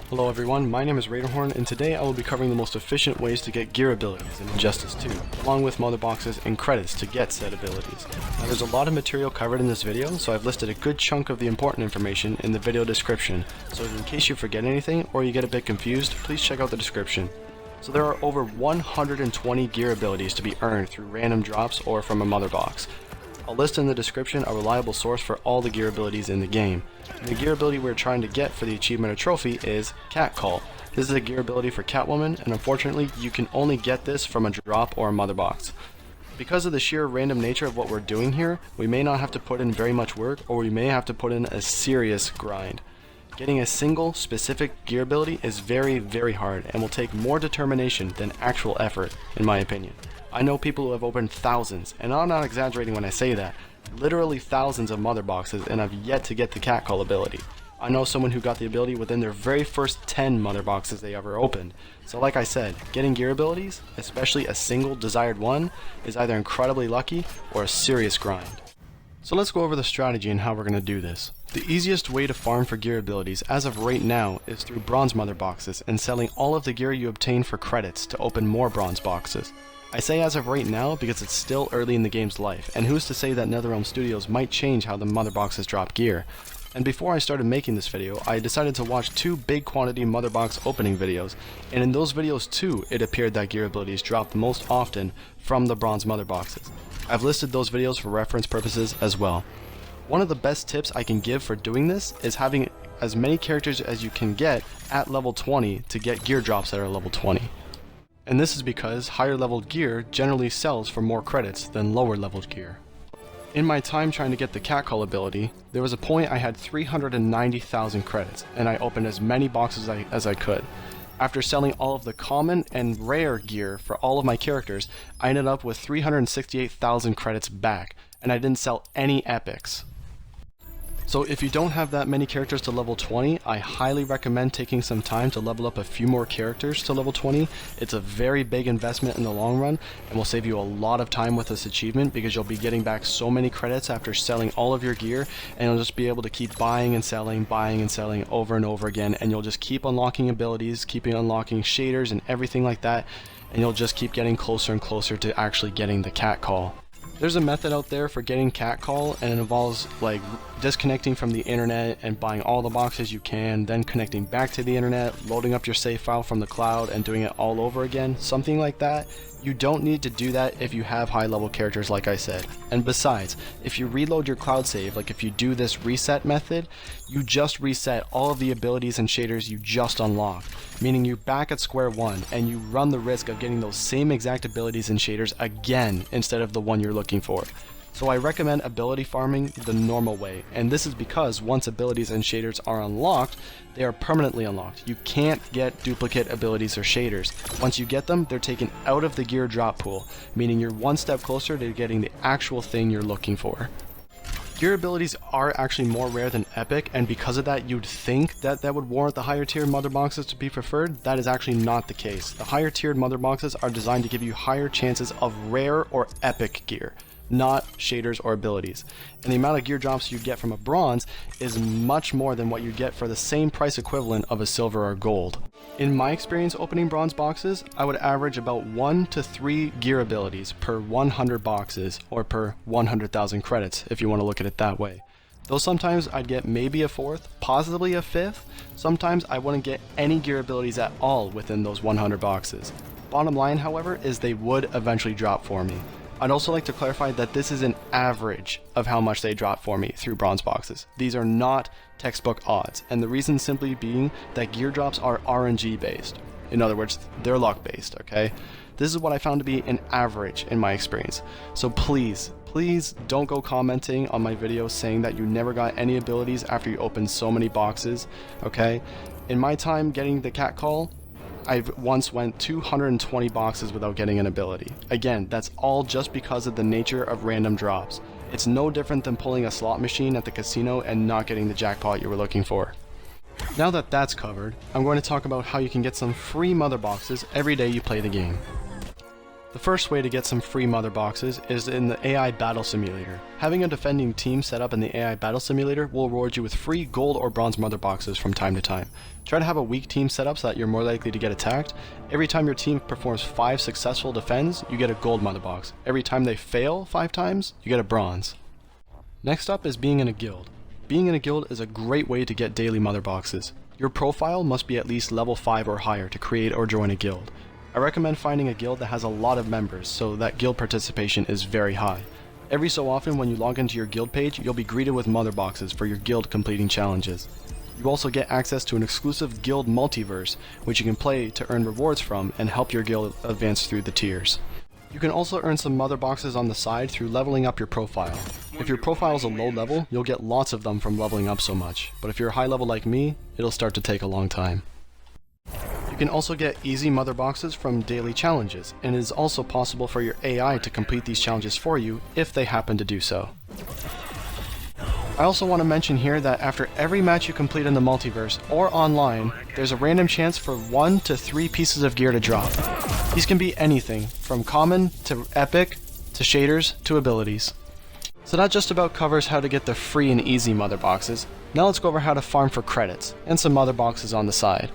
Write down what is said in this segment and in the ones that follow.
Hello everyone, my name is Raiderhorn, and today I will be covering the most efficient ways to get gear abilities in Injustice 2, along with mother boxes and credits to get said abilities. Now there's a lot of material covered in this video, so I've listed a good chunk of the important information in the video description, so in case you forget anything or you get a bit confused, please check out the description. So there are over 120 gear abilities to be earned through random drops or from a mother box. I'll list in the description a reliable source for all the gear abilities in the game. And the gear ability we're trying to get for the achievement or trophy is Cat Call. This is a gear ability for Catwoman, and unfortunately you can only get this from a drop or a mother box. Because of the sheer random nature of what we're doing here, we may not have to put in very much work, or we may have to put in a serious grind. Getting a single specific gear ability is very hard and will take more determination than actual effort, in my opinion. I know people who have opened thousands, and I'm not exaggerating when I say that, literally thousands of mother boxes, and have yet to get the Cat Call ability. I know someone who got the ability within their very first 10 mother boxes they ever opened. So like I said, getting gear abilities, especially a single desired one, is either incredibly lucky or a serious grind. So let's go over the strategy and how we're going to do this. The easiest way to farm for gear abilities as of right now is through bronze mother boxes and selling all of the gear you obtain for credits to open more bronze boxes. I say as of right now because it's still early in the game's life, and who's to say that NetherRealm Studios might change how the mother boxes drop gear. And before I started making this video, I decided to watch two big quantity mother box opening videos, and in those videos too, it appeared that gear abilities dropped most often from the bronze mother boxes. I've listed those videos for reference purposes as well. One of the best tips I can give for doing this is having as many characters as you can get at level 20 to get gear drops that are level 20. And this is because higher leveled gear generally sells for more credits than lower leveled gear. In my time trying to get the Cat Call ability, there was a point I had 390,000 credits, and I opened as many boxes as I could. After selling all of the common and rare gear for all of my characters, I ended up with 368,000 credits back, and I didn't sell any epics. So if you don't have that many characters to level 20, I highly recommend taking some time to level up a few more characters to level 20. It's a very big investment in the long run and will save you a lot of time with this achievement because you'll be getting back so many credits after selling all of your gear, and you'll just be able to keep buying and selling over and over again, and you'll just keep unlocking abilities, keeping unlocking shaders and everything like that, and you'll just keep getting closer and closer to actually getting the Cat Call. There's a method out there for getting Cat Call, and it involves like disconnecting from the internet and buying all the boxes you can, then connecting back to the internet, loading up your save file from the cloud and doing it all over again, something like that. You don't need to do that if you have high level characters like I said. And besides, if you reload your cloud save, like if you do this reset method, you just reset all of the abilities and shaders you just unlocked, meaning you're back at square one and you run the risk of getting those same exact abilities and shaders again instead of the one you're looking for. So I recommend ability farming the normal way, and this is because once abilities and shaders are unlocked, they are permanently unlocked. You can't get duplicate abilities or shaders. Once you get them, they're taken out of the gear drop pool, meaning you're one step closer to getting the actual thing you're looking for. Gear abilities are actually more rare than epic, and because of that you'd think that that would warrant the higher tier mother boxes to be preferred. That is actually not the case. The higher tiered mother boxes are designed to give you higher chances of rare or epic gear, not shaders or abilities. And the amount of gear drops you get from a bronze is much more than what you get for the same price equivalent of a silver or gold. In my experience opening bronze boxes, I would average about 1 to 3 gear abilities per 100 boxes, or per 100,000 credits if you want to look at it that way. Though sometimes I'd get maybe a 4th, possibly a 5th, sometimes I wouldn't get any gear abilities at all within those 100 boxes. Bottom line, however, is they would eventually drop for me. I'd also like to clarify that this is an average of how much they drop for me through bronze boxes. These are not textbook odds, and the reason simply being that gear drops are RNG based. In other words, they're luck based, okay? This is what I found to be an average in my experience. So please don't go commenting on my videos saying that you never got any abilities after you opened so many boxes, okay? In my time getting the Cat Call, I've once went 220 boxes without getting an ability. Again, that's all just because of the nature of random drops. It's no different than pulling a slot machine at the casino and not getting the jackpot you were looking for. Now that that's covered, I'm going to talk about how you can get some free mother boxes every day you play the game. The first way to get some free mother boxes is in the AI Battle Simulator. Having a defending team set up in the AI Battle Simulator will reward you with free gold or bronze mother boxes from time to time. Try to have a weak team set up so that you're more likely to get attacked. Every time your team performs 5 successful defends, you get a gold mother box. Every time they fail 5 times, you get a bronze. Next up is being in a guild. Being in a guild is a great way to get daily mother boxes. Your profile must be at least level 5 or higher to create or join a guild. I recommend finding a guild that has a lot of members so that guild participation is very high. Every so often when you log into your guild page, you'll be greeted with mother boxes for your guild completing challenges. You also get access to an exclusive guild Multiverse, which you can play to earn rewards from and help your guild advance through the tiers. You can also earn some mother boxes on the side through leveling up your profile. If your profile is a low level, you'll get lots of them from leveling up so much, but if you're high level like me, it'll start to take a long time. You can also get easy mother boxes from daily challenges, and it is also possible for your AI to complete these challenges for you if they happen to do so. I also want to mention here that after every match you complete in the multiverse or online, there's a random chance for 1 to 3 pieces of gear to drop. These can be anything, from common to epic to shaders to abilities. So that just about covers how to get the free and easy mother boxes. Now let's go over how to farm for credits and some mother boxes on the side.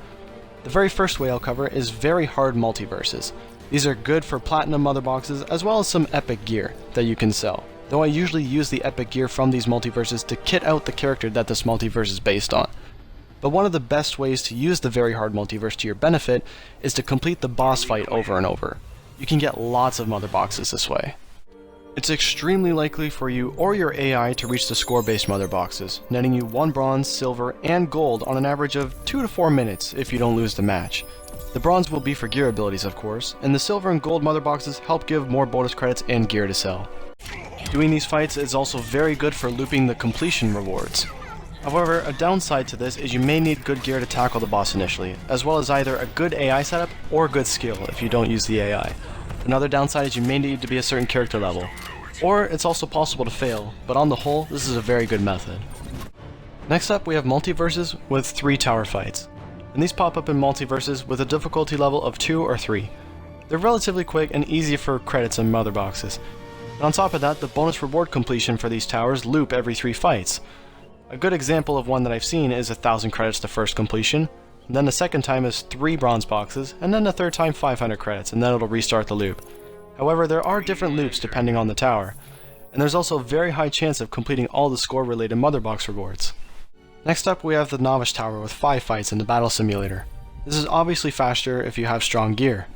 The very first way I'll cover is very hard multiverses. These are good for platinum mother boxes as well as some epic gear that you can sell. Though I usually use the epic gear from these multiverses to kit out the character that this multiverse is based on. But one of the best ways to use the very hard multiverse to your benefit is to complete the boss fight over and over. You can get lots of mother boxes this way. It's extremely likely for you or your AI to reach the score-based mother boxes, netting you 1 bronze, silver, and gold on an average of 2 to 4 minutes if you don't lose the match. The bronze will be for gear abilities of course, and the silver and gold mother boxes help give more bonus credits and gear to sell. Doing these fights is also very good for looping the completion rewards. However, a downside to this is you may need good gear to tackle the boss initially, as well as either a good AI setup or good skill if you don't use the AI. Another downside is you may need to be a certain character level, or it's also possible to fail, but on the whole, this is a very good method. Next up we have multiverses with 3 tower fights, and these pop up in multiverses with a difficulty level of 2 or 3. They're relatively quick and easy for credits and mother boxes. And on top of that, the bonus reward completion for these towers loop every 3 fights. A good example of one that I've seen is 1,000 credits the first completion, and then the second time is 3 bronze boxes, and then the third time 500 credits, and then it'll restart the loop. However, there are different loops depending on the tower, and there's also a very high chance of completing all the score related mother box rewards. Next up we have the novice tower with 5 fights in the battle simulator. This is obviously faster if you have strong gear.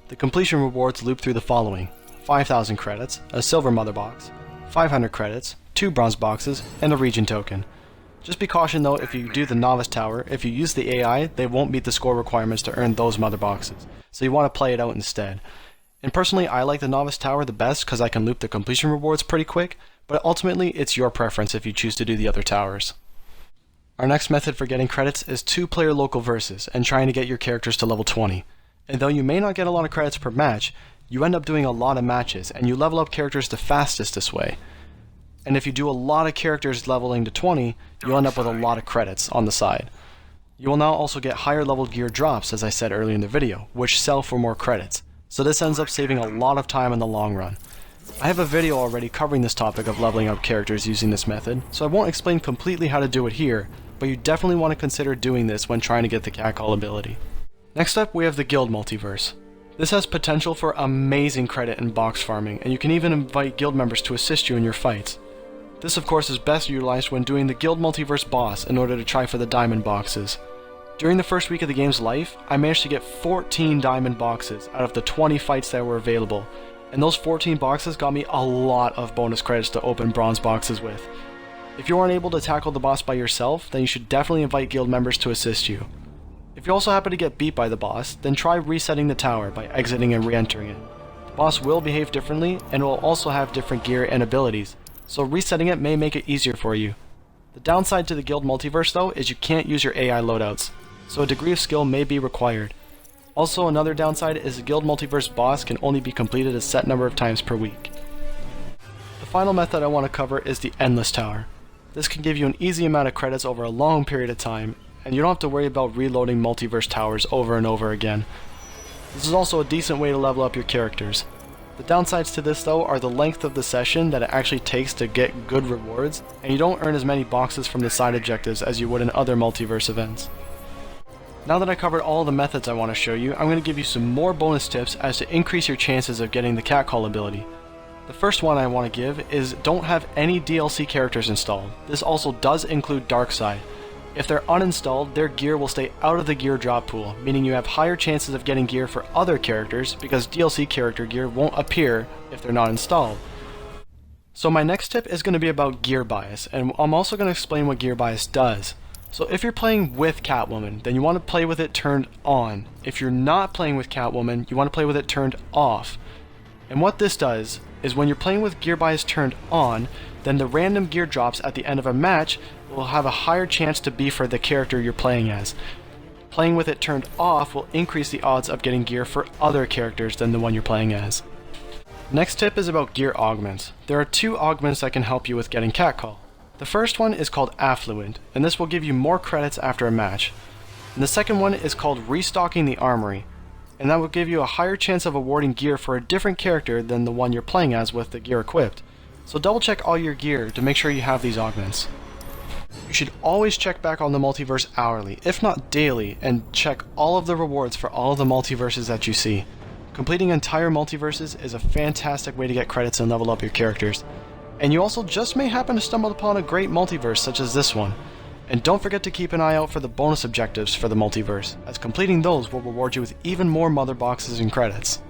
The completion rewards loop through the following: 5,000 credits, a silver mother box, 500 credits, 2 bronze boxes, and a region token. Just be cautioned though, if you do the novice tower, if you use the AI, they won't meet the score requirements to earn those mother boxes, so you want to play it out instead. And personally, I like the novice tower the best because I can loop the completion rewards pretty quick, but ultimately it's your preference if you choose to do the other towers. Our next method for getting credits is 2-player local versus and trying to get your characters to level 20. And though you may not get a lot of credits per match, you end up doing a lot of matches and you level up characters the fastest this way. And if you do a lot of characters leveling to 20, you'll end up with a lot of credits on the side. You will now also get higher level gear drops, as I said earlier in the video, which sell for more credits. So this ends up saving a lot of time in the long run. I have a video already covering this topic of leveling up characters using this method, so I won't explain completely how to do it here, but you definitely want to consider doing this when trying to get the catcall ability. Next up we have the guild multiverse. This has potential for amazing credit and box farming, and you can even invite guild members to assist you in your fights. This of course is best utilized when doing the guild multiverse boss in order to try for the diamond boxes. During the first week of the game's life, I managed to get 14 diamond boxes out of the 20 fights that were available, and those 14 boxes got me a lot of bonus credits to open bronze boxes with. If you aren't able to tackle the boss by yourself, then you should definitely invite guild members to assist you. If you also happen to get beat by the boss, then try resetting the tower by exiting and re-entering it. The boss will behave differently and will also have different gear and abilities, so resetting it may make it easier for you. The downside to the guild multiverse though is you can't use your AI loadouts, so a degree of skill may be required. Also, another downside is the guild multiverse boss can only be completed a set number of times per week. The final method I want to cover is the endless tower. This can give you an easy amount of credits over a long period of time, and you don't have to worry about reloading multiverse towers over and over again. This is also a decent way to level up your characters. The downsides to this though are the length of the session that it actually takes to get good rewards, and you don't earn as many boxes from the side objectives as you would in other multiverse events. Now that I covered all the methods I want to show you, I'm going to give you some more bonus tips as to increase your chances of getting the catcall ability. The first one I want to give is don't have any DLC characters installed. This also does include Darkseid. If they're uninstalled, their gear will stay out of the gear drop pool, meaning you have higher chances of getting gear for other characters because DLC character gear won't appear if they're not installed. So my next tip is going to be about gear bias, and I'm also going to explain what gear bias does. So if you're playing with Catwoman, then you want to play with it turned on. If you're not playing with Catwoman, you want to play with it turned off. And what this does is when you're playing with gear bias turned on, then the random gear drops at the end of a match will have a higher chance to be for the character you're playing as. Playing with it turned off will increase the odds of getting gear for other characters than the one you're playing as. Next tip is about gear augments. There are two augments that can help you with getting catcall. The first one is called Affluent, and this will give you more credits after a match. And the second one is called Restocking the Armory, and that will give you a higher chance of awarding gear for a different character than the one you're playing as with the gear equipped. So double check all your gear to make sure you have these augments. You should always check back on the multiverse hourly, if not daily, and check all of the rewards for all of the multiverses that you see. Completing entire multiverses is a fantastic way to get credits and level up your characters. And you also just may happen to stumble upon a great multiverse such as this one. And don't forget to keep an eye out for the bonus objectives for the multiverse, as completing those will reward you with even more mother boxes and credits.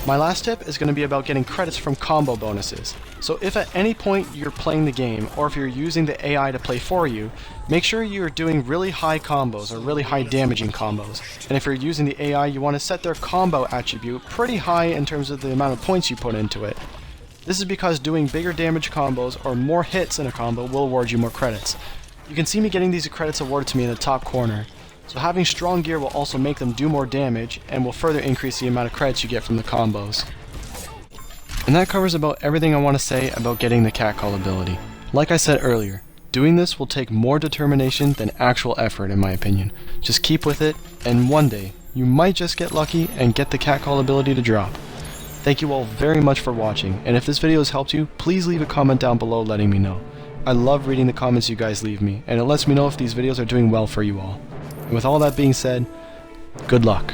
My last tip is going to be about getting credits from combo bonuses. So if at any point you're playing the game, or if you're using the AI to play for you, make sure you're doing really high combos or really high damaging combos. And if you're using the AI, you want to set their combo attribute pretty high in terms of the amount of points you put into it. This is because doing bigger damage combos or more hits in a combo will award you more credits. You can see me getting these credits awarded to me in the top corner. So having strong gear will also make them do more damage and will further increase the amount of credits you get from the combos. And that covers about everything I want to say about getting the catcall ability. Like I said earlier, doing this will take more determination than actual effort in my opinion. Just keep with it, and one day, you might just get lucky and get the catcall ability to drop. Thank you all very much for watching, and if this video has helped you, please leave a comment down below letting me know. I love reading the comments you guys leave me, and it lets me know if these videos are doing well for you all. And with all that being said, good luck.